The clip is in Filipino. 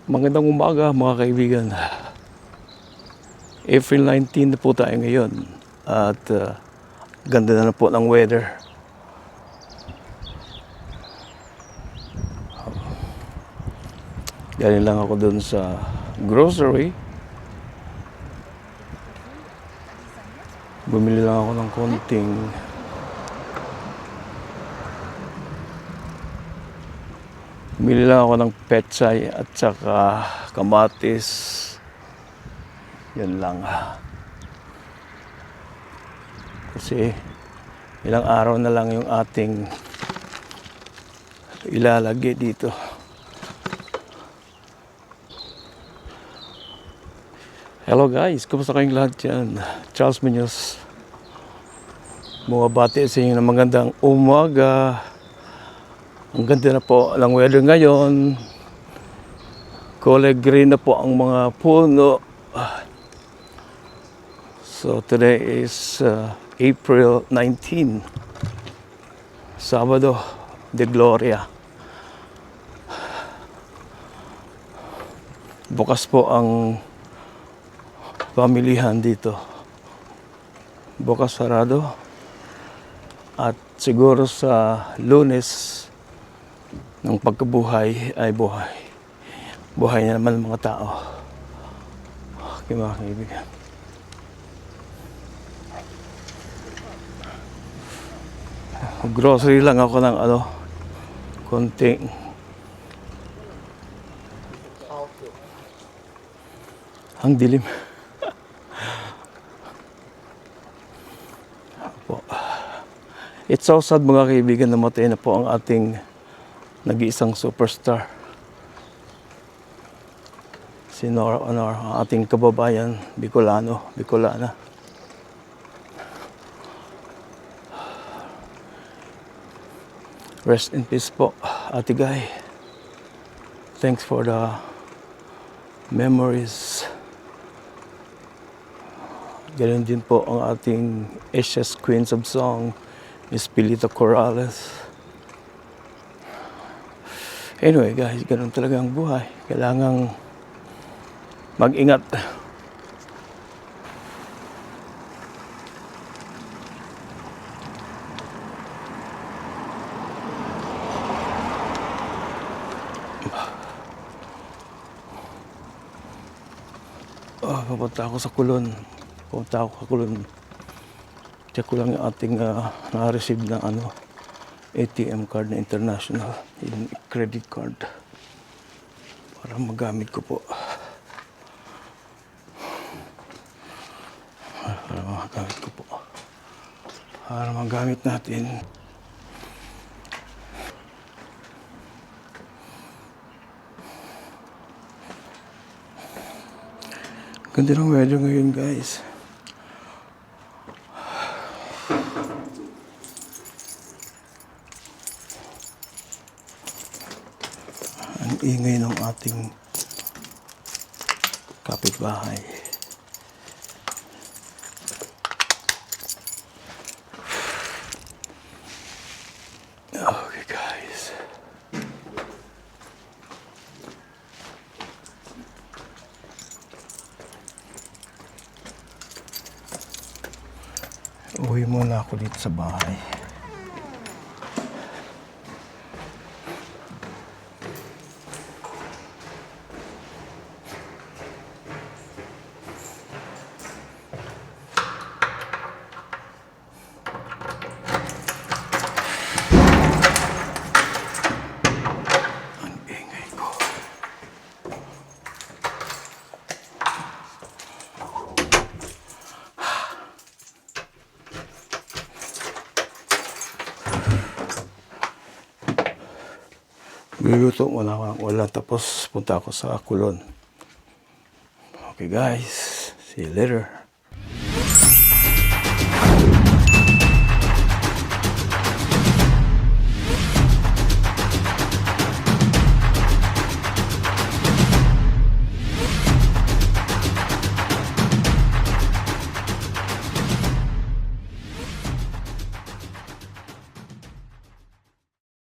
Magandang umaga mga kaibigan. April 19 na po tayo ngayon at ganda na po ng weather. Galing lang ako dun sa grocery. Bumili lang ako ng konting bumili lang ako ng pechay at saka kamatis. Yan lang. Kasi ilang araw na lang yung ating ilalagay dito. Hello guys, kumusta kayong lahat dyan? Charles Munoz. Bumabati sa inyo ng magandang umaga. Ang ganda na po ng weather ngayon. Kulay green na po ang mga puno. So today is April 19, Sabado de Gloria. Bukas po ang pamilihan dito. Bukas sarado. At siguro sa Lunes ng pagkabuhay ay buhay. Buhay na naman ng mga tao. Okay mga kaibigan. Grocery lang ako ng konting ang dilim. It's so sad mga kaibigan, namatay na po ang ating nag-iisang superstar. Si Nora Honor, ang ating kababayan, Bicolana. Rest in peace po, Ate Guy. Thanks for the memories. Ganun din po ang ating Asia's Queens of Song, Miss Pilita Corrales. Anyway guys, ganun talaga ang buhay. Kailangang mag-ingat. Pupunta ako sa Kulon. Check ko lang yung ating na-receive na ATM card na international, yung credit card para magamit ko po. Para magamit natin. Ganda ng weather ngayon guys. Ang ingay ng ating kapitbahay. Okay guys. Uwi muna ako dito sa bahay. Luluto wala tapos punta ako sa Kulon. Okay guys, see you later.